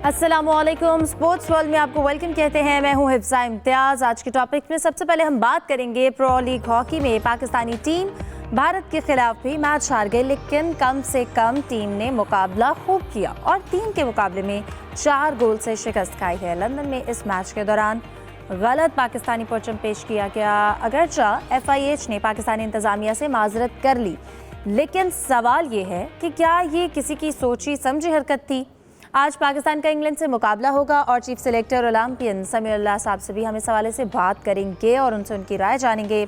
अस्सलामुअलैकुम, sports world में आपको वेलकम कहते हैं। मैं हूं हिफ्ज़ा इम्तियाज़। आज के टॉपिक में सबसे पहले हम बात करेंगे प्रो लीग हॉकी में पाकिस्तानी टीम भारत के खिलाफ भी मैच हार गई, लेकिन कम से कम टीम ने मुकाबला खूब किया और 3 के मुकाबले में 4 गोल से शिकस्त खाई है। लंदन में इस मैच के दौरान गलत पाकिस्तानी परचम पेश किया गया। अगरचा FIH ने पाकिस्तानी इंतजामिया से माजरत कर ली, लेकिन सवाल ये है कि क्या ये किसी की सोची समझी हरकत थी। आज पाकिस्तान का इंग्लैंड से मुकाबला होगा और चीफ सेलेक्टर ओलंपियन समीउल्लाह साहब से भी हम इस हवाले से बात करेंगे और उनसे उनकी राय जानेंगे।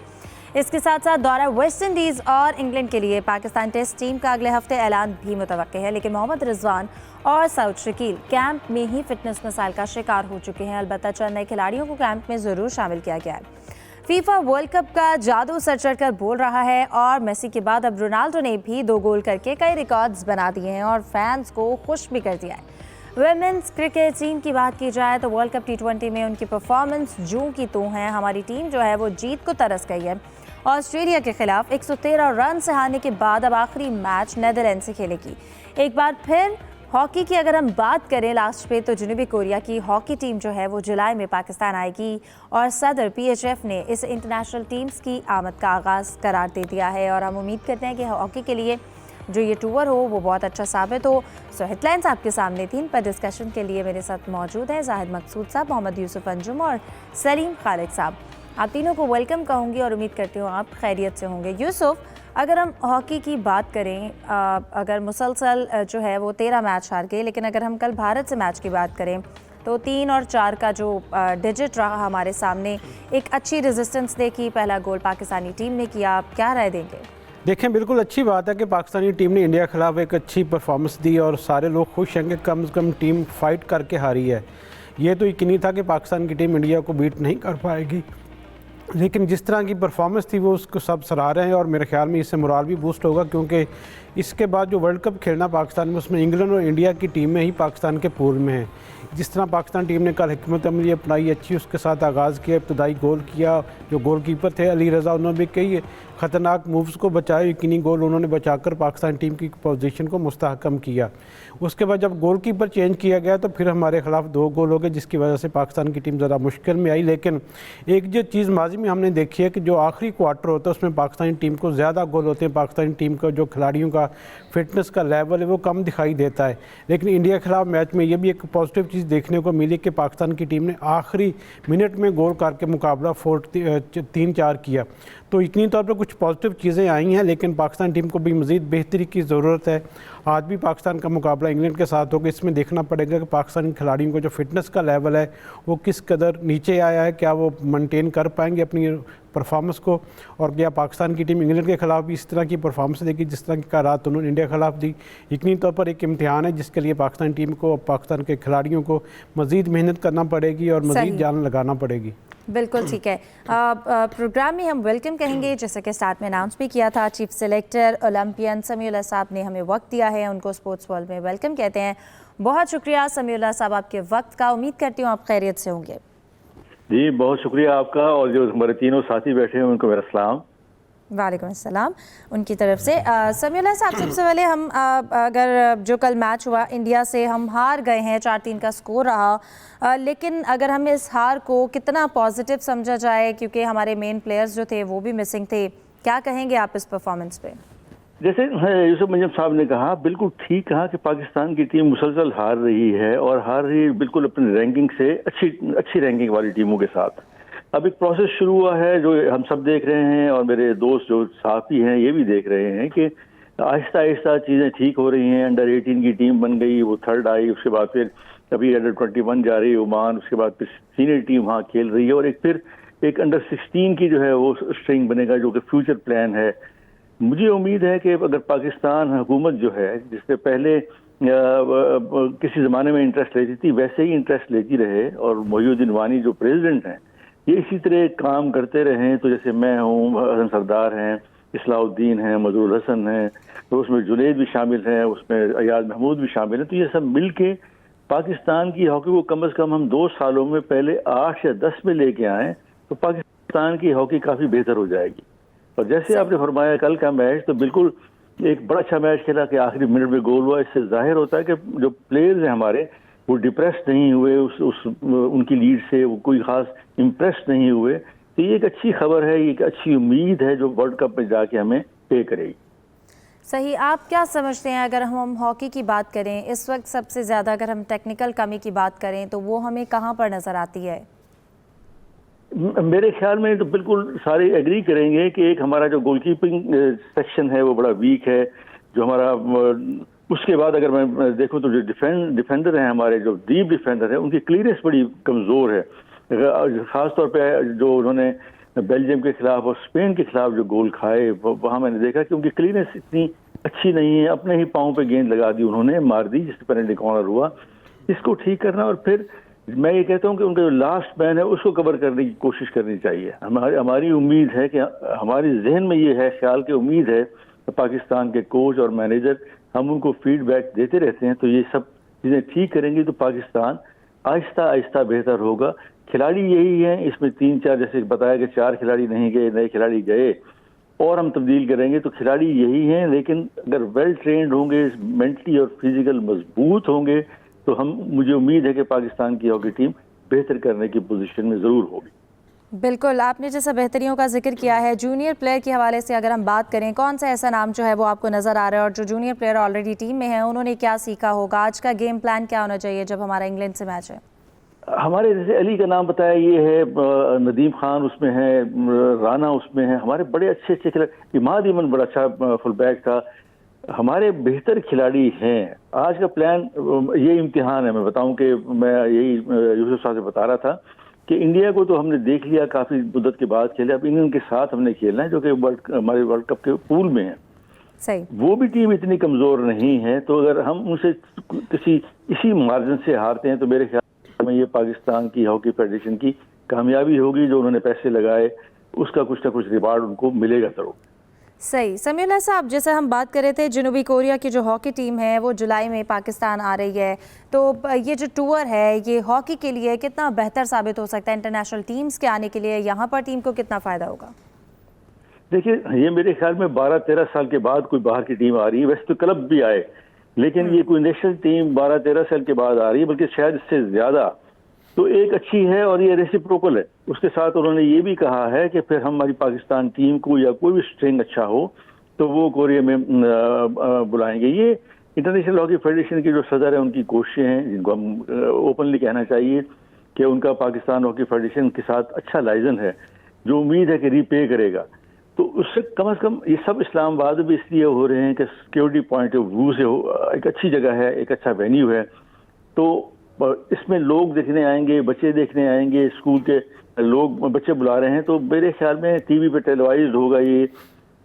इसके साथ साथ दौरा वेस्ट इंडीज़ और इंग्लैंड के लिए पाकिस्तान टेस्ट टीम का अगले हफ्ते ऐलान भी मुतवक्के है, लेकिन मोहम्मद रिजवान और सऊद शकील कैंप में ही फिटनेस मसाइल का शिकार हो चुके हैं। अलबत्ता चंद नए खिलाड़ियों को कैंप में ज़रूर शामिल किया गया है। फीफा वर्ल्ड कप का जादू सर चढ़कर बोल रहा है और मेसी के बाद अब रोनाल्डो ने भी 2 गोल करके कई रिकॉर्ड्स बना दिए हैं और फैंस को खुश भी कर दिया है। वुमेन्स क्रिकेट टीम की बात की जाए तो वर्ल्ड कप T20 में उनकी परफॉर्मेंस जूं की तूं है। हमारी टीम जो है वो जीत को तरस गई है। ऑस्ट्रेलिया के खिलाफ 113 रन से हारने के बाद अब आखिरी मैच नीदरलैंड से खेलेगी। एक बार फिर हॉकी की अगर हम बात करें लास्ट पे, तो जनूबी कोरिया की हॉकी टीम जो है वो जुलाई में पाकिस्तान आएगी और सदर PHF ने इस इंटरनेशनल टीम्स की आमद का आगाज़ करार दे दिया है और हम उम्मीद करते हैं कि हॉकी के लिए जो ये टूर हो वो बहुत अच्छा साबित हो। सो हेडलाइंस आपके सामने थी। इन पर डिस्कशन के लिए मेरे साथ मौजूद हैं जाहिद मकसूद साहब, मोहम्मद यूसुफ अंजुम और सलीम खालिद साहब। आप तीनों को वेलकम कहूँगी और उम्मीद करती हूँ आप खैरियत से होंगे। यूसुफ, अगर हम हॉकी की बात करें, अगर मुसलसल जो है वो 13 मैच हार गए, लेकिन अगर हम कल भारत से मैच की बात करें तो 3 और 4 का जो डिजिट रहा हमारे सामने, एक अच्छी रेजिस्टेंस देखी, पहला गोल पाकिस्तानी टीम ने किया। आप क्या राय देंगे? देखें, बिल्कुल अच्छी बात है कि पाकिस्तानी टीम ने इंडिया के खिलाफ एक अच्छी परफॉर्मेंस दी और सारे लोग खुश हैं कि कम से कम टीम फाइट करके हारी है। ये तो यकीनी था कि पाकिस्तान की टीम इंडिया को बीट नहीं कर पाएगी, लेकिन जिस तरह की परफॉर्मेंस थी वो उसको सब सराह रहे हैं और मेरे ख्याल में इससे मोराल भी बूस्ट होगा, क्योंकि इसके बाद जो वर्ल्ड कप खेलना पाकिस्तान में, उसमें इंग्लैंड और इंडिया की टीमें ही पाकिस्तान के पूल में हैं। जिस तरह पाकिस्तान टीम ने कल हिकमत अमली अपनाई, अच्छी उसके साथ आगाज़ किया, इब्तदाई गोल किया, जो गोलकीपर थे अली रज़ा, उन्होंने भी कई ख़तरनाक मूव्स को बचाए, यकीनी गोल उन्होंने बचाकर पाकिस्तान टीम की पोजीशन को मुस्तहकम किया। उसके बाद जब गोलकीपर चेंज किया गया तो फिर हमारे खिलाफ 2 गोल हो गए, जिसकी वजह से पाकिस्तान की टीम ज़रा मुश्किल में आई। लेकिन एक जो चीज़ माजी में हमने देखी है कि जो आखिरी क्वार्टर होता है उसमें पाकिस्तानी टीम को ज़्यादा गोल होते हैं, पाकिस्तानी टीम का जो खिलाड़ियों का फिटनेस का लेवल है वो कम दिखाई देता है। लेकिन इंडिया के खिलाफ मैच में ये भी एक पॉजिटिव चीज़ देखने को मिली कि पाकिस्तान की टीम ने आखिरी मिनट में गोल करके मुकाबला 3-4 किया। तो यकीनी तौर पर कुछ पॉजिटिव चीज़ें आई हैं, लेकिन पाकिस्तान टीम को भी मज़ीद बेहतरी की ज़रूरत है। आज भी पाकिस्तान का मुकाबला इंग्लैंड के साथ होगा, इसमें देखना पड़ेगा कि पाकिस्तानी खिलाड़ियों को जो फिटनेस का लेवल है वो किस कदर नीचे आया है, क्या वो मेंटेन कर पाएंगे अपनी परफॉर्मेंस को, और क्या पाकिस्तान की टीम इंग्लैंड के खिलाफ भी इस तरह की परफॉर्मेंस देगी जिस तरह की रात उन्होंने इंडिया के खिलाफ दी। यकीनी तौर पर एक इम्तिहान है जिसके लिए पाकिस्तान टीम को, पाकिस्तान के खिलाड़ियों को मज़ीद मेहनत करना पड़ेगी और मज़ीद जान लगाना पड़ेगी। बिल्कुल ठीक है। प्रोग्राम में हम वेलकम कहेंगे, जैसे कि स्टार्ट में अनाउंस भी किया था, चीफ सेलेक्टर ओलंपियन समीउल्लाह साहब ने हमें वक्त दिया है, उनको स्पोर्ट्स वर्ल्ड में वेलकम कहते हैं। बहुत शुक्रिया समीउल्लाह साहब आपके वक्त का। उम्मीद करती हूँ आप खैरियत से होंगे। जी बहुत शुक्रिया आपका, और जो हमारे तीनों साथी बैठे हैं उनको मेरा सलाम। वालेकुम अस्सलाम उनकी तरफ से। समीउल्लाह साहब, सबसे पहले हम अगर जो कल मैच हुआ इंडिया से, हम हार गए हैं, 4-3 का स्कोर रहा, लेकिन अगर हम इस हार को कितना पॉजिटिव समझा जाए, क्योंकि हमारे मेन प्लेयर्स जो थे वो भी मिसिंग थे, क्या कहेंगे आप इस परफॉर्मेंस पे? जैसे यूसुफ मंजम साहब ने कहा, बिल्कुल ठीक कहा कि पाकिस्तान की टीम मुसलसल हार रही है और हार रही है बिल्कुल अपनी रैंकिंग से अच्छी रैंकिंग वाली टीमों के साथ। अब एक प्रोसेस शुरू हुआ है जो हम सब देख रहे हैं और मेरे दोस्त जो साथी हैं ये भी देख रहे हैं कि आहिस्ता आहिस्ता चीज़ें ठीक हो रही हैं। अंडर 18 की टीम बन गई, वो 3rd आई, उसके बाद फिर अभी अंडर 21 जा रही है ओमान, उसके बाद फिर सीनियर टीम वहाँ खेल रही है, और एक अंडर 16 की जो है वो स्ट्रिंग बनेगा जो कि फ्यूचर प्लान है। मुझे उम्मीद है कि अगर पाकिस्तान हुकूमत जो है, जिससे पहले किसी ज़माने में इंटरेस्ट लेती थी, वैसे ही इंटरेस्ट लेती रहे, और मोहिउद्दीन वानी जो प्रेसिडेंट हैं ये इसी तरह काम करते रहें, तो जैसे मैं हूँ, हसन सरदार हैं, इस्लाउद्दीन हैं, मजरूल हसन हैं, तो उसमें जुनैद भी शामिल हैं, उसमें अयाज महमूद भी शामिल हैं, तो ये सब मिल के पाकिस्तान की हॉकी को कम से कम हम 2 सालों में पहले 8 या 10 में लेके आएँ तो पाकिस्तान की हॉकी काफ़ी बेहतर हो जाएगी। और जैसे आपने फरमाया कल का मैच तो बिल्कुल एक बड़ा अच्छा मैच खेला कि आखिरी मिनट में गोल हुआ। इससे जाहिर होता है कि जो प्लेयर्स हैं हमारे, वो डिप्रेस नहीं हुए उनकी लीड से, वो कोई खास इम्प्रेस नहीं हुए। तो ये एक अच्छी खबर है, ये एक अच्छी उम्मीद है जो वर्ल्ड कप में जाके हमें पे करेगी। सही। आप क्या समझते हैं, अगर हम हॉकी की बात करें इस वक्त सबसे ज़्यादा, अगर हम टेक्निकल कमी की बात करें तो वो हमें कहाँ पर नज़र आती है? मेरे ख्याल में तो बिल्कुल सारे एग्री करेंगे कि एक हमारा जो गोलकीपिंग सेक्शन है वो बड़ा वीक है। जो हमारा उसके बाद अगर मैं देखूं तो जो डिफेंडर हैं हमारे, जो डीप डिफेंडर है, उनकी क्लियरेंस बड़ी कमज़ोर है। ख़ासतौर पे जो उन्होंने बेल्जियम के खिलाफ और स्पेन के खिलाफ जो गोल खाए, वहाँ मैंने देखा कि उनकी क्लियरेंस इतनी अच्छी नहीं है। अपने ही पाँव पे गेंद लगा दी उन्होंने, मार दी, जिससे पेनल्टी कॉर्नर हुआ। इसको ठीक करना, और फिर मैं ये कहता हूँ कि उनका जो लास्ट मैन है उसको कवर करने की कोशिश करनी चाहिए। हमारी उम्मीद है कि हमारी जहन में ये है, ख्याल की उम्मीद है, पाकिस्तान के कोच और मैनेजर, हम उनको फीडबैक देते रहते हैं, तो ये सब चीज़ें ठीक करेंगी तो पाकिस्तान आहिस्ता आहिस्ता बेहतर होगा। खिलाड़ी यही हैं, इसमें 3-4 जैसे बताया कि 4 खिलाड़ी नहीं गए, नए खिलाड़ी गए, और हम तब्दील करेंगे तो खिलाड़ी यही हैं। लेकिन अगर वेल ट्रेंड होंगे, मेंटली और फिजिकल मजबूत होंगे, तो मुझे उम्मीद है कि पाकिस्तान की हॉकी टीम बेहतर करने की पोजीशन में ज़रूर होगी। बिल्कुल, आपने जैसा बेहतरियों का जिक्र किया है, जूनियर प्लेयर के हवाले से अगर हम बात करें, कौन सा ऐसा नाम जो है वो आपको नज़र आ रहा है, और जो जूनियर प्लेयर ऑलरेडी टीम में है उन्होंने क्या सीखा होगा? आज का गेम प्लान क्या होना चाहिए जब हमारा इंग्लैंड से मैच है? हमारे जैसे अली का नाम बताया, ये है, नदीम खान उसमें है, राना उसमें है, हमारे बड़े अच्छे खिलाड़ी, इमाद इमन बड़ा अच्छा फुल बैक था, हमारे बेहतर खिलाड़ी हैं। आज का प्लान ये इम्तिहान है। मैं बताऊं कि मैं यही यूसुफ साहब से बता रहा था कि इंडिया को तो हमने देख लिया, काफ़ी मुद्दत के बाद खेले, अब इंग्लैंड के साथ हमने खेलना है जो कि हमारे वर्ल्ड कप के पूल में है। सही। वो भी टीम इतनी कमज़ोर नहीं है, तो अगर हम उनसे इसी मार्जिन से हारते हैं तो मेरे ख्याल में ये पाकिस्तान की हॉकी फेडरेशन की कामयाबी होगी। जो उन्होंने पैसे लगाए उसका कुछ ना कुछ रिवार्ड उनको मिलेगा जरूर। सही। समीउल्लाह साहब, जैसे हम बात कर रहे थे, जनूबी कोरिया की जो हॉकी टीम है वो जुलाई में पाकिस्तान आ रही है, तो ये जो टूर है ये हॉकी के लिए कितना बेहतर साबित हो सकता है? इंटरनेशनल टीम्स के आने के लिए यहाँ पर टीम को कितना फ़ायदा होगा? देखिए, ये मेरे ख्याल में 12-13 साल के बाद कोई बाहर की टीम आ रही है। वैसे तो क्लब भी आए, लेकिन ये कोई नेशनल टीम 12-13 साल के बाद आ रही है, बल्कि शायद इससे ज़्यादा। तो एक अच्छी है और ये रेसिप्रोकल है। उसके साथ उन्होंने ये भी कहा है कि फिर हमारी पाकिस्तान टीम को या कोई भी स्ट्रिंग अच्छा हो तो वो कोरिया में बुलाएंगे। ये इंटरनेशनल हॉकी फेडरेशन की जो सदर है उनकी कोशिशें हैं, जिनको हम ओपनली कहना चाहिए कि उनका पाकिस्तान हॉकी फेडरेशन के साथ अच्छा लाइजन है, जो उम्मीद है कि रीपे करेगा। तो उससे कम से कम ये सब इस्लामाबाद में इसलिए हो रहे हैं कि सिक्योरिटी पॉइंट ऑफ व्यू से एक अच्छी जगह है, एक अच्छा वेन्यू है, तो इसमें लोग देखने आएंगे, बच्चे देखने आएंगे, स्कूल के लोग बच्चे बुला रहे हैं, तो मेरे ख्याल में टीवी पे टेलीवाइज होगा ये,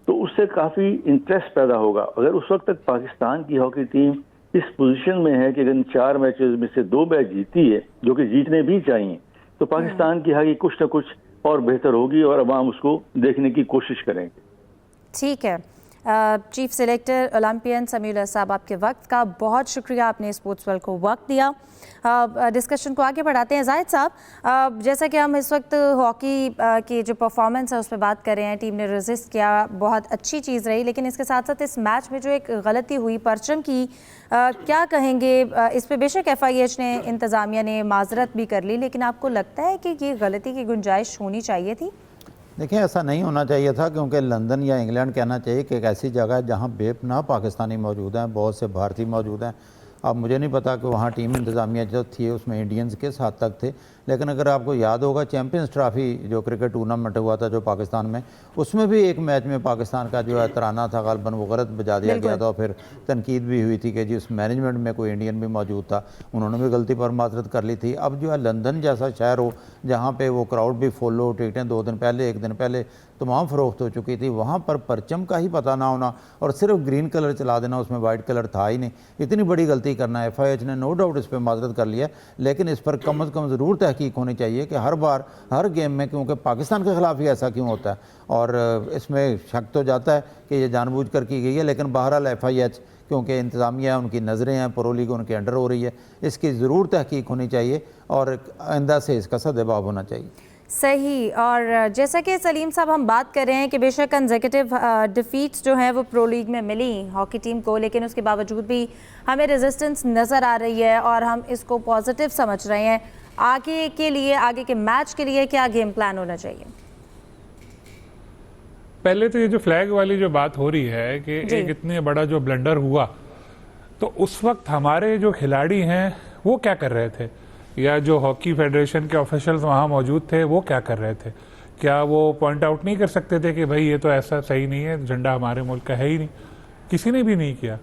तो उससे काफ़ी इंटरेस्ट पैदा होगा। अगर उस वक्त तक पाकिस्तान की हॉकी टीम इस पोजीशन में है कि अगर 4 मैचेस में से 2 मैच जीती है, जो कि जीतने भी चाहिए, तो पाकिस्तान की हॉकी कुछ ना कुछ और बेहतर होगी और अवाम उसको देखने की कोशिश करेंगे। ठीक है। चीफ सेलेक्टर ओलंपियन समीउल्लाह साहब, आपके वक्त का बहुत शुक्रिया, आपने स्पोर्ट्स वर्ल्ड को वक्त दिया। डिस्कशन को आगे बढ़ाते हैं। जाहिद साहब, जैसा कि हम इस वक्त हॉकी की जो परफॉर्मेंस है उस पर बात कर रहे हैं, टीम ने रेजिस्ट किया, बहुत अच्छी चीज़ रही, लेकिन इसके साथ साथ इस मैच में जो एक गलती हुई परचम की, क्या कहेंगे इस पर? बेशक FIH ने, इंतज़ामिया ने माजरत भी कर ली, लेकिन आपको लगता है कि ये गलती की गुंजाइश होनी चाहिए थी? देखिए, ऐसा नहीं होना चाहिए था, क्योंकि लंदन या इंग्लैंड कहना चाहिए कि एक ऐसी जगह है जहाँ बेपनाह पाकिस्तानी मौजूद हैं, बहुत से भारतीय मौजूद हैं। अब मुझे नहीं पता कि वहाँ टीम इंतज़ामिया जो थी उसमें इंडियंस किस हद तक थे, लेकिन अगर आपको याद होगा चैम्पियंस ट्रॉफी जो क्रिकेट टूर्नामेंट हुआ था जो पाकिस्तान में, उसमें भी एक मैच में पाकिस्तान का जो है तराना था गालबन वो गलत बजा दिया गया था। फिर तनकीद भी हुई थी कि जिस मैनेजमेंट में कोई इंडियन भी मौजूद था, उन्होंने भी गलती पर माजरत कर ली थी। अब जो है लंदन जैसा शहर हो जहाँ पर वो क्राउड भी फुल हो, टिकटें 2 दिन पहले 1 दिन पहले तमाम फ़रोख्त हो चुकी थी, वहाँ पर परचम का ही पता ना होना और सिर्फ ग्रीन कलर चला देना, उसमें वाइट कलर था ही नहीं, इतनी बड़ी गलती करना। FIH ने नो डाउट इस पर माजरत कर लिया, लेकिन इस पर कम अज़ कम ज़रूर तहकीक होनी चाहिए कि हर बार हर गेम में, क्योंकि पाकिस्तान के ख़िलाफ़ ही ऐसा क्यों होता है, और इसमें शक तो जाता है कि ये जानबूझकर की गई है। लेकिन बहरहाल FIH, क्योंकि इंतज़ामिया उनकी नज़रें हैं, प्रो लीग उनके अंडर हो रही है, इसकी ज़रूर तहकीक होनी चाहिए और आइंदा से इसका सद्भाव होना चाहिए। सही। और जैसा कि सलीम साहब हम बात कर रहे हैं कि बेशक कंसेक्यूटिव डिफीट्स जो हैं वो प्रो लीग में मिली हॉकी टीम को, लेकिन उसके बावजूद भी हमें रेजिस्टेंस नज़र आ रही है और हम इसको पॉजिटिव समझ रहे हैं। आगे के लिए, आगे के मैच के लिए क्या गेम प्लान होना चाहिए? पहले तो ये जो फ्लैग वाली जो बात हो रही है कि एक इतने बड़ा जो ब्लंडर हुआ, तो उस वक्त हमारे जो खिलाड़ी हैं वो क्या कर रहे थे, या जो हॉकी फेडरेशन के ऑफिशियल्स वहाँ मौजूद थे वो क्या कर रहे थे? क्या वो पॉइंट आउट नहीं कर सकते थे कि भाई ये तो ऐसा सही नहीं है, झंडा हमारे मुल्क का है ही नहीं? किसी ने भी नहीं किया।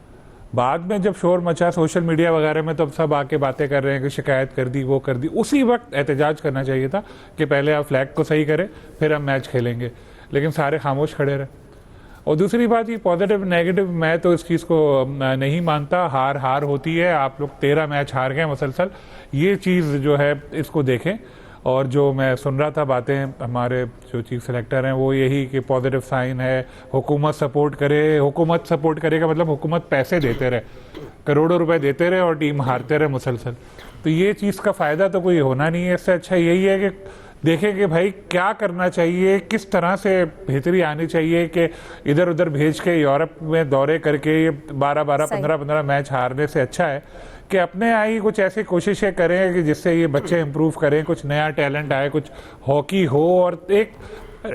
बाद में जब शोर मचा सोशल मीडिया वगैरह में, तब सब आके बातें कर रहे हैं कि शिकायत कर दी, वो कर दी। उसी वक्त एहतजाज करना चाहिए था कि पहले आप फ्लैग को सही करें फिर हम मैच खेलेंगे, लेकिन सारे खामोश खड़े रहे। और दूसरी बात, ये पॉजिटिव नेगेटिव, मैं तो इस चीज़ को नहीं मानता। हार हार होती है, आप लोग 13 मैच हार गए मुसलसल, ये चीज़ जो है इसको देखें। और जो मैं सुन रहा था बातें, हमारे जो चीफ सेलेक्टर हैं वो यही कि पॉजिटिव साइन है, हुकूमत सपोर्ट करे। हुकूमत सपोर्ट करेगा मतलब हुकूमत पैसे देते रहे, करोड़ों रुपए देते रहे और टीम हारते रहे मुसलसल, तो ये चीज़ का फ़ायदा तो कोई होना नहीं है। इससे अच्छा यही है कि देखें कि भाई क्या करना चाहिए, किस तरह से बेहतरी आनी चाहिए, कि इधर उधर भेज के यूरोप में दौरे करके ये 12-12, 15-15 मैच हारने से अच्छा है कि अपने यहाँ ही कुछ ऐसी कोशिशें करें कि जिससे ये बच्चे इम्प्रूव करें, कुछ नया टैलेंट आए, कुछ हॉकी हो, और एक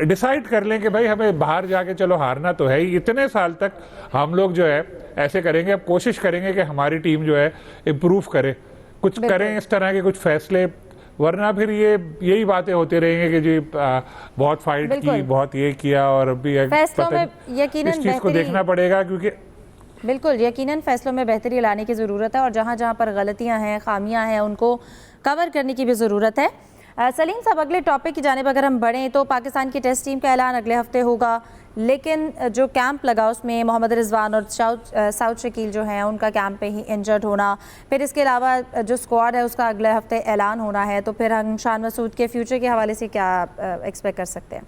डिसाइड कर लें कि भाई हमें बाहर जाके चलो हारना तो है ही। इतने साल तक हम लोग जो है ऐसे करेंगे, अब कोशिश करेंगे कि हमारी टीम जो है इम्प्रूव करे, कुछ करें इस तरह के कुछ फैसले, वरना फिर ये यही बातें होती रहेंगी कि जी बहुत फाइट की, बहुत ये किया, और अभी फैसलों में यकीनन इस चीज़ को देखना पड़ेगा, क्योंकि बिल्कुल यकीनन फैसलों में बेहतरी लाने की ज़रूरत है और जहाँ जहाँ पर गलतियाँ हैं, खामियाँ हैं, उनको कवर करने की भी ज़रूरत है। सलीम साहब, अगले टॉपिक की जानिब अगर हम बढ़ें तो पाकिस्तान की टेस्ट टीम का ऐलान अगले हफ्ते होगा, लेकिन जो कैंप लगा उसमें मोहम्मद रिजवान और साउथ शकील जो हैं उनका कैंप पे ही इंजर्ड होना, फिर इसके अलावा जो स्क्वाड है उसका अगले हफ्ते ऐलान होना है, तो फिर हम शान मसूद के फ्यूचर के हवाले से क्या एक्सपेक्ट कर सकते हैं?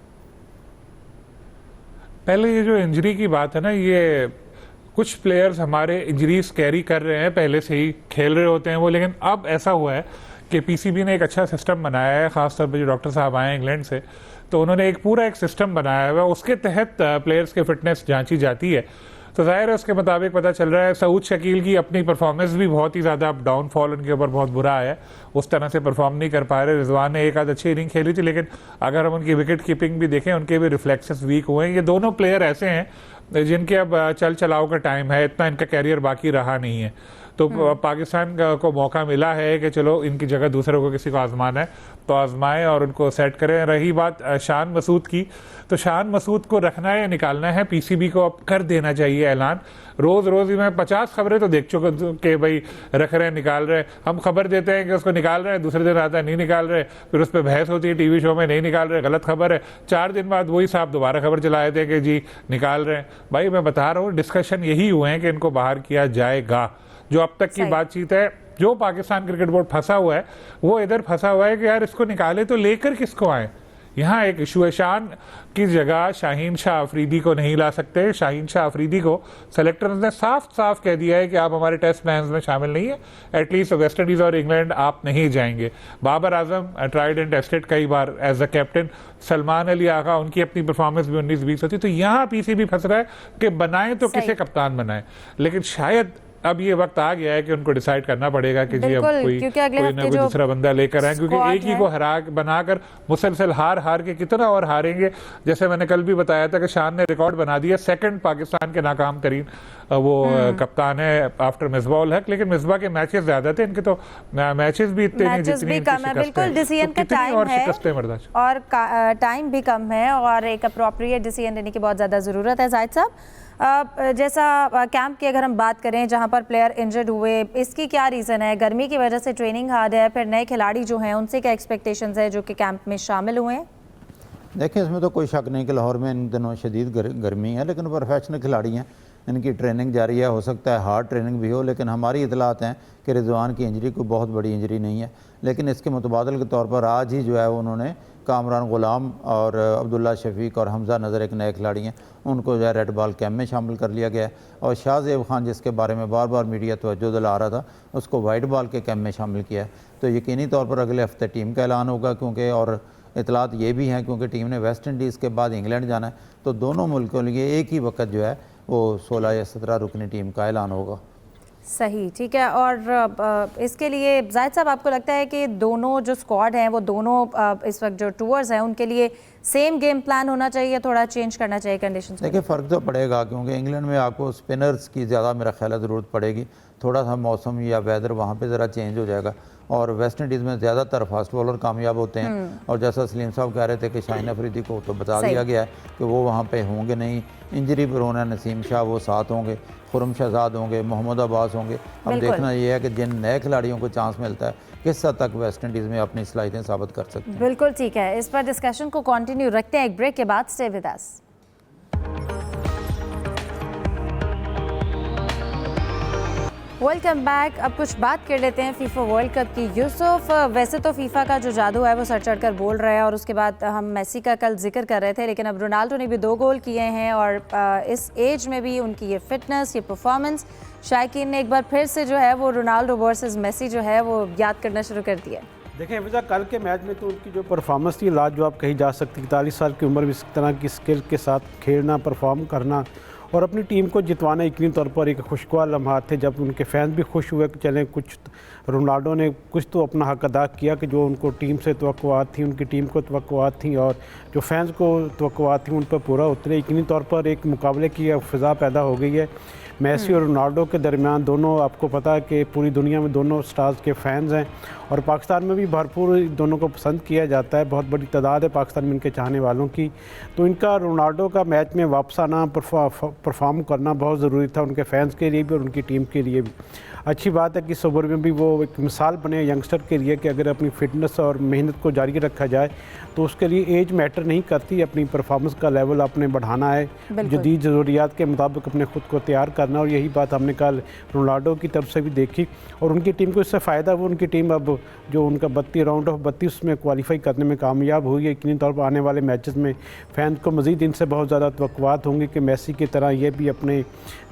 पहले ये जो इंजरी की बात है ना, ये कुछ प्लेयर्स हमारे इंजरीज कैरी कर रहे हैं, पहले से ही खेल रहे होते हैं वो, लेकिन अब ऐसा हुआ है कि पीसीबी ने एक अच्छा सिस्टम बनाया है, ख़ासतौर पर जो डॉक्टर साहब आए इंग्लैंड से, तो उन्होंने एक पूरा एक सिस्टम बनाया हुआ है, उसके तहत प्लेयर्स की फिटनेस जांची जाती है। तो जाहिर है उसके मुताबिक पता चल रहा है सऊद शकील की अपनी परफॉर्मेंस भी बहुत ही ज़्यादा डाउनफॉल उनके ऊपर बहुत बुरा आया है, उस तरह से परफॉर्म नहीं कर पा रहे। रिजवान ने एक आध अच्छी इनिंग खेली थी, लेकिन अगर हम उनकी विकेट कीपिंग भी देखें, उनके भी रिफ्लेक्सेस वीक हुए हैं। ये दोनों प्लेयर ऐसे हैं जिनके अब चल चलाव का टाइम है, इतना इनका कैरियर बाकी रहा नहीं है, तो पाकिस्तान को मौका मिला है कि चलो इनकी जगह दूसरे को किसी को आजमाना है तो आजमाएं और उनको सेट करें। रही बात शान मसूद की, तो शान मसूद को रखना है या निकालना है, पीसीबी को अब कर देना चाहिए ऐलान। रोज़ ही मैं 50 खबरें तो देख चुका कि भाई रख रहे हैं, निकाल रहे हैं। हम खबर देते हैं कि उसको निकाल रहे हैं, दूसरे दिन आता है नहीं निकाल रहे, फिर उस पर बहस होती है टीवी शो में, नहीं निकाल रहे, गलत खबर है। 4 दिन बाद वही साहब दोबारा खबर चलाए थे कि जी निकाल रहे हैं। भाई मैं बता रहा हूँ, डिस्कशन यही हुए हैं कि इनको बाहर किया जाएगा। जो अब तक की बातचीत है, जो पाकिस्तान क्रिकेट बोर्ड फंसा हुआ है वो इधर फंसा हुआ है कि यार इसको निकाले तो लेकर किसको आए। यहाँ एक इशू है, शान की जगह शाहीन शाह अफरीदी को नहीं ला सकते। शाहीन शाह अफरीदी को सेलेक्टर्स ने साफ साफ कह दिया है कि आप हमारे टेस्ट प्लान्स में शामिल नहीं है, एटलीस्ट वेस्ट इंडीज़ और इंग्लैंड आप नहीं जाएंगे। Babar Azam tried and tested कई बार as a captain, Salman Ali Agha उनकी अपनी परफॉर्मेंस भी 19-20 होती, तो यहाँ पीसीबी फंस रहा है कि बनाएं तो किसे कप्तान बनाएं। लेकिन शायद अब ये वक्त आ गया है कि उनको डिसाइड करना पड़ेगा कि जी अब कोई ना कोई दूसरा बंदा लेकर आए, क्योंकि एक ही को हरा बनाकर मुसलसल हार के कितना और हारेंगे। जैसे मैंने कल भी बताया था कि शान ने रिकॉर्ड बना दिया, सेकंड पाकिस्तान के नाकाम तरीन वो कप्तान है आफ्टर मिसबा उल हक, लेकिन मिसबा के मैचेस ज्यादा थे, इनके तो मैचेस भी इतने नहीं जितनी कम है। बिल्कुल डिसीजन का टाइम है और टाइम भी कम है और एक अप्रोप्रिएट डिसीजन लेने की बहुत ज्यादा जरूरत है। जाहिद साहब, जैसा कैंप की अगर हम बात करें जहां पर प्लेयर इंजर्ड हुए, इसकी क्या रीज़न है? गर्मी की वजह से ट्रेनिंग हार्ड है, फिर नए खिलाड़ी जो हैं उनसे क्या एक्सपेक्टेशंस है जो कि कैंप में शामिल हुए हैं? देखिए, इसमें तो कोई शक नहीं कि लाहौर में इन दिनों शदीद गर्मी है, लेकिन प्रोफेशनल खिलाड़ी हैं, इनकी ट्रेनिंग जारी है। हो सकता है हार्ड ट्रेनिंग भी हो, लेकिन हमारी इतलात हैं कि रिजवान की इंजरी कोई बहुत बड़ी इंजरी नहीं है। लेकिन इसके मुतबादल के तौर पर आज ही जो है उन्होंने कामरान गुलाम और अब्दुल्ला शफीक और हमजा नज़र एक नए खिलाड़ी हैं, उनको जो है रेड बॉल कैम्प में शामिल कर लिया गया है। और शाहज़ेब खान जिसके बारे में बार बार मीडिया तवज्जो दिला रहा था, उसको वाइट बॉल के कैम्प में शामिल किया है। तो यकीनी तौर पर अगले हफ्ते टीम का ऐलान होगा, क्योंकि और इतलात ये भी हैं क्योंकि टीम ने वेस्ट इंडीज़ के बाद इंग्लैंड जाना है, तो दोनों मुल्कों के लिए एक ही वक्त जो है वो 16 या 17 रुकनी टीम का ऐलान होगा। सही, ठीक है। और इसके लिए जाहिद साहब आपको लगता है कि दोनों जो स्क्वाड हैं वो दोनों इस वक्त जो टूर्स हैं उनके लिए सेम गेम प्लान होना चाहिए, थोड़ा चेंज करना चाहिए कंडीशंस? देखिए फ़र्क तो पड़ेगा क्योंकि इंग्लैंड में आपको स्पिनर्स की ज़्यादा मेरा ख्याल है ज़रूरत पड़ेगी, थोड़ा सा मौसम या वेदर वहाँ पे ज़रा चेंज हो जाएगा। और वेस्ट इंडीज़ में ज़्यादातर फास्ट बॉलर कामयाब होते हैं, और जैसा सलीम साहब कह रहे थे कि शाहीन अफरीदी को तो बता दिया गया है कि वो वहाँ पे होंगे नहीं, इंजरी पर होना, नसीम शाह वो साथ होंगे, खुरम शहजाद होंगे, मोहम्मद अब्बास होंगे। अब देखना ये है कि जिन नए खिलाड़ियों को चांस मिलता है किस हद तक वेस्ट इंडीज़ में अपनी सलाहियतें साबित कर सकते हैं। बिल्कुल ठीक है, इस पर डिस्कशन को कंटिन्यू रखते हैं एक ब्रेक के बाद। Stay with us. Welcome back. अब कुछ बात कर लेते हैं फीफा वर्ल्ड कप की। यूसुफ, वैसे तो फीफा का जो जादू है वो सर चढ़कर बोल रहा है, और उसके बाद हम मेसी का कल जिक्र कर रहे थे, लेकिन अब रोनाल्डो ने भी 2 गोल किए हैं, और इस एज में भी उनकी ये फिटनेस, ये परफॉर्मेंस, शायकीन ने एक बार फिर से जो है वो रोनाल्डो वर्सेस मेसी जो है वो याद करना शुरू कर दिया। देखें हमेशा कल के मैच में तो उनकी जो परफॉर्मेंस थी लाजवाब कही जा सकती। 41 साल की उम्र में इस तरह की स्किल के साथ खेलना, परफॉर्म करना और अपनी टीम को जितवाना यकीनी तौर पर एक खुशगवार लम्हात थे, जब उनके फैंस भी खुश हुए कि चलें कुछ रोनाल्डो ने कुछ तो अपना हक अदा किया कि जो उनको टीम से तवक्कुआत थी, उनकी टीम को तवक्कुआत थी और जो फैंस को तवक्कुआत थी उन पर पूरा उतरे। यकीनी तौर पर एक मुकाबले की फ़िज़ा पैदा हो गई है मेसी और रोनाल्डो के दरमियान। दोनों, आपको पता है कि पूरी दुनिया में दोनों स्टार्स के फैंस हैं, और पाकिस्तान में भी भरपूर दोनों को पसंद किया जाता है। बहुत बड़ी तादाद है पाकिस्तान में इनके चाहने वालों की। तो इनका रोनाल्डो का मैच में वापस आना, परफॉर्म करना बहुत ज़रूरी था उनके फैंस के लिए भी और उनकी टीम के लिए भी। अच्छी बात है कि इस ओवर में भी वो एक मिसाल बने यंगस्टर के लिए कि अगर अपनी फ़िटनेस और मेहनत को जारी रखा जाए तो उसके लिए एज मैटर नहीं करती। अपनी परफॉर्मेंस का लेवल आपने बढ़ाना है, जदीद ज़रूरियात के मुताबिक अपने ख़ुद को तैयार करना, और यही बात हमने कल रोनाल्डो की तरफ से भी देखी। और उनकी टीम को इससे फ़ायदा, वो उनकी टीम अब जो उनका 32 राउंड ऑफ 32 में क्वालिफाई करने में कामयाब हुई है। यकीनी तौर पर आने वाले मैचेस में फ़ैन को मज़ीद इनसे बहुत ज़्यादा तवक्कुआत होंगी कि मेसी की तरह ये भी अपने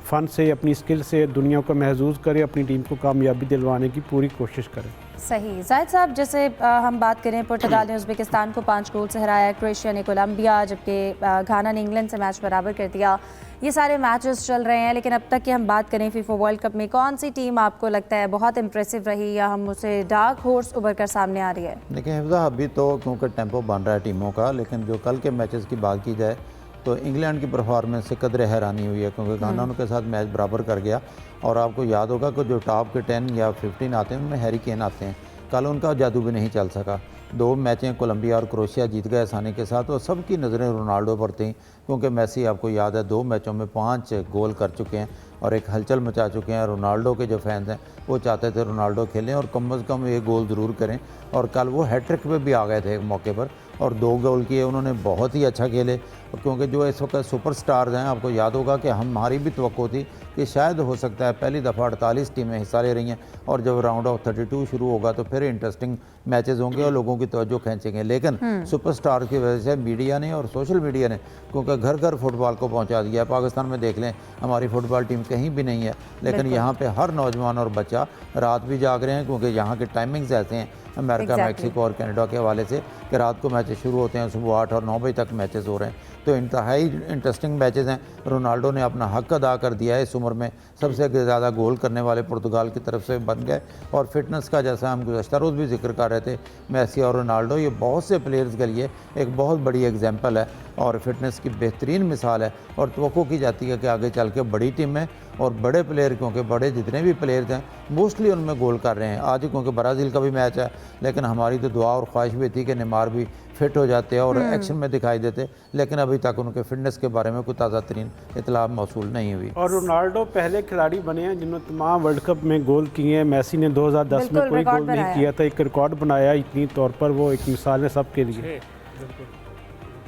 फ़न से, अपनी स्किल से दुनिया को महसूस करे, अपनी टीम को कामयाबी दिलवाने की पूरी कोशिश करें। सही। जाहिद साहब, जैसे हम बात करें, पुर्तगाल ने उज़्बेकिस्तान को 5 गोल से हराया, क्रोएशिया ने कोलंबिया, जबकि घाना ने इंग्लैंड से मैच बराबर कर दिया। ये सारे मैचेस चल रहे हैं, लेकिन अब तक की हम बात करें फीफा वर्ल्ड कप में कौन सी टीम आपको लगता है बहुत इंप्रेसिव रही या हम उसे डार्क हॉर्स उभर कर सामने आ रही है? देखिए हिफ्ज़ा, अभी तो क्योंकि टेम्पो बन रहा है टीमों का, लेकिन जो कल के मैचेस की बात की जाए तो इंग्लैंड की परफॉर्मेंस से कदर हैरानी हुई है क्योंकि घाना उनके साथ मैच बराबर कर गया। और आपको याद होगा कि जो टॉप के 10 या 15 आते हैं उनमें हैरी केन आते हैं, कल उनका जादू भी नहीं चल सका। 2 मैचें कोलंबिया और क्रोएशिया जीत गए आसानी के साथ, और सबकी नज़रें रोनाल्डो पर थीं क्योंकि मेसी आपको याद है 2 मैचों में 5 गोल कर चुके हैं और एक हलचल मचा चुके हैं। रोनाल्डो के जो फैंस हैं वो चाहते थे रोनाल्डो खेलें और कम अज़ कम 1 गोल ज़रूर करें, और कल वो हैट्रिक पे भी आ गए थे एक मौके पर और 2 गोल किए उन्होंने, बहुत ही अच्छा खेले। क्योंकि जो इस वक्त सुपरस्टार्स हैं, आपको याद होगा कि हमारी भी तवक्को थी कि शायद हो सकता है पहली दफ़ा 48 टीमें हिस्सा ले रही हैं और जब राउंड ऑफ 32 शुरू होगा तो फिर इंटरेस्टिंग मैचेस होंगे और लोगों की तवज्जो खींचेंगे। लेकिन सुपरस्टार की वजह से मीडिया ने और सोशल मीडिया ने क्योंकि घर घर फुटबॉल को पहुंचा दिया है। पाकिस्तान में देख लें, हमारी फुटबॉल टीम कहीं भी नहीं है, लेकिन यहाँ पे हर नौजवान और बच्चा रात भी जाग रहे हैं क्योंकि यहाँ के टाइमिंग्स ऐसे हैं अमेरिका, मैक्सिको और कनाडा के हवाले से कि रात को मैचेस शुरू होते हैं, सुबह 8 और 9 बजे तक मैचेस हो रहे हैं। तो इंतहाई इंटरेस्टिंग मैचेस हैं। रोनाल्डो ने अपना हक अदा कर दिया है, इस उम्र में सबसे ज़्यादा गोल करने वाले पुर्तगाल की तरफ से बन गए। और फिटनेस का जैसा हम गुज़श्ता रोज़ भी जिक्र कर रहे थे, मेसी और रोनाल्डो ये बहुत से प्लेयर्स के लिए एक बहुत बड़ी एग्जाम्पल है और फिटनेस की बेहतरीन मिसाल है। और तवक्को की जाती है कि आगे चल के बड़ी टीमें और बड़े प्लेयर, क्योंकि बड़े जितने भी प्लेयर्स हैं मोस्टली उनमें गोल कर रहे हैं। आज क्योंकि ब्राज़ील का भी मैच है, लेकिन हमारी तो दुआ और ख्वाहिश भी थी कि नेमार भी फिट हो जाते और एक्शन में दिखाई देते, लेकिन अभी तक उनके फिटनेस के बारे में कोई ताज़ा तरीन इतला मौसूल नहीं हुई। और रोनाल्डो पहले खिलाड़ी बने हैं जिन्होंने तमाम वर्ल्ड कप में गोल किए हैं। मेसी ने 2010 में कोई गोल नहीं किया था, एक रिकॉर्ड बनाया। इतनी तौर पर वो एक मिसाल है सबके लिए।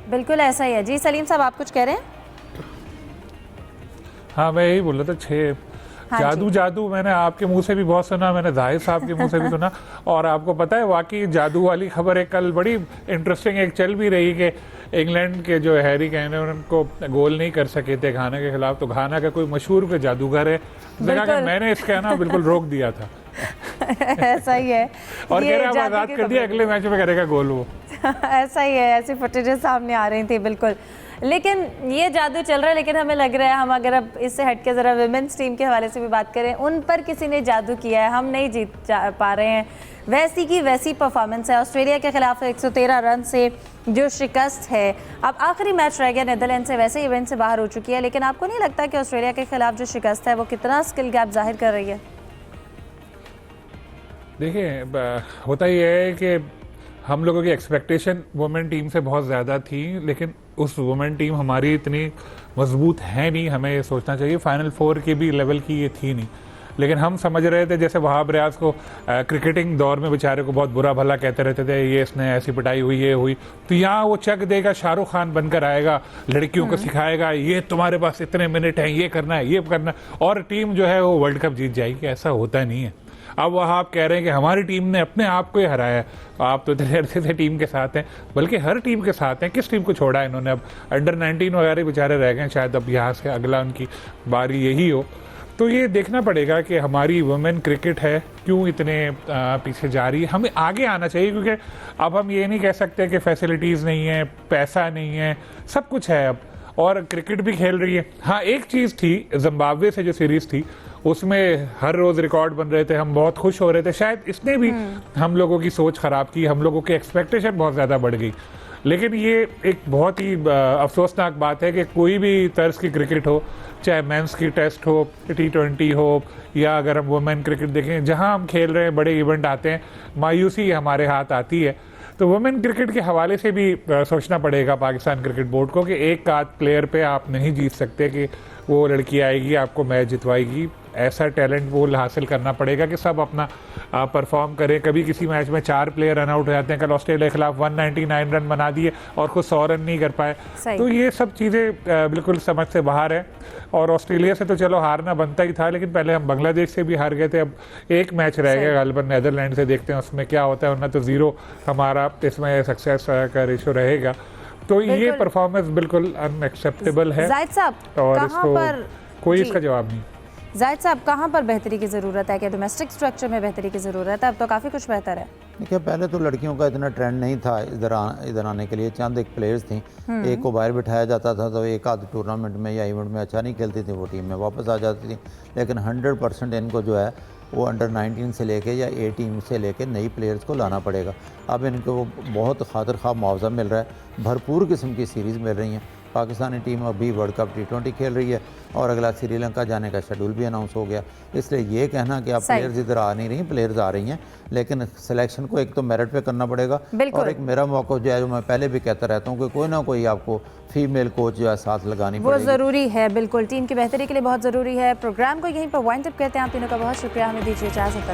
बिल्कुल ऐसा ही है। जी सलीम साहब, आप कुछ कह रहे हैं? हाँ, मैं यही बोल रहा था 6 जादू जादू मैंने आपके मुंह से भी बहुत सुना, मैंने जाहिद साहब के मुंह से भी सुना। और आपको पता है वाकई जादू वाली खबर है, कल बड़ी इंटरेस्टिंग एक चल भी रही कि इंग्लैंड के जो हैरी केन है उनको गोल नहीं कर सके थे घाना के खिलाफ, तो घाना का कोई मशहूर के जादूगर है, मैंने इसका ना बिल्कुल रोक दिया था। ऐसा ही है। और कह रहा आज़ाद कर दिया, अगले मैच में करेगा गोल वो। ऐसा ही है, ऐसी फुटेजेस सामने आ रही थी बिल्कुल। लेकिन ये जादू चल रहा है, लेकिन हमें लग रहा है हम अगर अब इससे हट के ज़रा विमेंस टीम के हवाले से भी बात करें, उन पर किसी ने जादू किया है, हम नहीं जीत पा रहे हैं। वैसी की वैसी परफॉर्मेंस है। ऑस्ट्रेलिया के खिलाफ 113 रन से जो शिकस्त है, अब आखिरी मैच रह गया नीदरलैंड से, वैसे इवेंट से बाहर हो चुकी है, लेकिन आपको नहीं लगता कि ऑस्ट्रेलिया के खिलाफ जो शिकस्त है वो कितना स्किल गैप जाहिर कर रही है? देखिए, होता ही है कि हम लोगों की एक्सपेक्टेशन वुमेन टीम से बहुत ज़्यादा थी, लेकिन उस वुमेन टीम हमारी इतनी मजबूत है नहीं। हमें ये सोचना चाहिए फाइनल 4 के भी लेवल की ये थी नहीं। लेकिन हम समझ रहे थे, जैसे वहाब रियाज को क्रिकेटिंग दौर में बेचारे को बहुत बुरा भला कहते रहते थे, ये इसने ऐसी पिटाई हुई, ये हुई, तो यहाँ वो चक देगा, शाहरुख खान बनकर आएगा, लड़कियों को सिखाएगा, ये तुम्हारे पास इतने मिनट हैं, ये करना है, ये करना है, और टीम जो है वो वर्ल्ड कप जीत जाएगी। ऐसा होता नहीं है। अब वह आप कह रहे हैं कि हमारी टीम ने अपने आप को ही हराया। आप तो इतने अर्से से टीम के साथ हैं, बल्कि हर टीम के साथ हैं। किस टीम को छोड़ा है इन्होंने? अब अंडर 19 वगैरह बेचारे रह गए, शायद अब यहाँ से अगला उनकी बारी यही हो। तो ये देखना पड़ेगा कि हमारी वुमेन क्रिकेट है क्यों इतने पीछे जा रही है। हमें आगे आना चाहिए, क्योंकि अब हम ये नहीं कह सकते कि फैसिलिटीज़ नहीं है, पैसा नहीं है, सब कुछ है अब, और क्रिकेट भी खेल रही है। हाँ, एक चीज़ थी, जिम्बाब्वे से जो सीरीज़ थी उसमें हर रोज़ रिकॉर्ड बन रहे थे, हम बहुत खुश हो रहे थे। शायद इसने भी हम लोगों की सोच ख़राब की, हम लोगों की एक्सपेक्टेशन बहुत ज़्यादा बढ़ गई। लेकिन ये एक बहुत ही अफसोसनाक बात है कि कोई भी तर्ज की क्रिकेट हो, चाहे मेंस की टेस्ट हो, T20 हो, या अगर हम वुमेन क्रिकेट देखें, जहां हम खेल रहे हैं बड़े इवेंट आते हैं, मायूसी हमारे हाथ आती है। तो वुमेन क्रिकेट के हवाले से भी सोचना पड़ेगा पाकिस्तान क्रिकेट बोर्ड को कि एक आध प्लेयर पे आप नहीं जीत सकते कि वो लड़की आएगी आपको मैच जितवाएगी। ऐसा टैलेंट पूल हासिल करना पड़ेगा कि सब अपना परफॉर्म करें। कभी किसी मैच में 4 प्लेयर रन आउट हो जाते हैं। कल ऑस्ट्रेलिया के खिलाफ 199 रन बना दिए और खुद 100 रन नहीं कर पाए। तो ये सब चीज़ें बिल्कुल समझ से बाहर है। और ऑस्ट्रेलिया से तो चलो हारना बनता ही था, लेकिन पहले हम बांग्लादेश से भी हार गए थे। अब एक मैच रह गया गालिबन नीदरलैंड से, देखते हैं उसमें क्या होता है, वरना तो 0 हमारा इसमें सक्सेस का रेशो रहेगा। तो ये परफॉर्मेंस बिल्कुल अनएक्सेप्टेबल है और इसको कोई इसका जवाब नहीं। जाहिद साहब, कहाँ पर बेहतरी की ज़रूरत है? क्या डोमेस्टिक स्ट्रक्चर में बेहतरी की ज़रूरत है? अब तो काफ़ी कुछ बेहतर है। देखिए, पहले तो लड़कियों का इतना ट्रेंड नहीं था इधर आने के लिए। चंद एक प्लेयर्स थी, एक को बाहर बिठाया जाता था तो एक आध टूर्नामेंट में या इवेंट में अच्छा नहीं खेलती थी, वो टीम में वापस आ जाती थी। लेकिन 100% इनको जो है वो अंडर 19 से लेके या A टीम से लेके नई प्लेयर्स को लाना पड़ेगा। अब इनको बहुत खातिर ख्वाह मुआवजा मिल रहा है, भरपूर किस्म की सीरीज़ मिल रही हैं। पाकिस्तानी टीम अभी वर्ल्ड कप T20 खेल रही है और अगला श्रीलंका जाने का शेड्यूल भी अनाउंस हो गया। इसलिए ये कहना कि आप प्लेयर्स इधर आ नहीं रही, प्लेयर्स आ रही हैं, लेकिन सिलेक्शन को एक तो मेरिट पे करना पड़ेगा। और एक मेरा मौका जो है, जो मैं पहले भी कहता रहता हूँ कि कोई ना कोई आपको फीमेल कोच जो है साथ लगानी पड़ेगी। वो ज़रूरी है, बिल्कुल टीम की बेहतरी के लिए बहुत ज़रूरी है। प्रोग्राम को यहीं पर वाइंड अप करते हैं। आप तीनों का बहुत शुक्रिया, हमें दीजिए इजाज़त।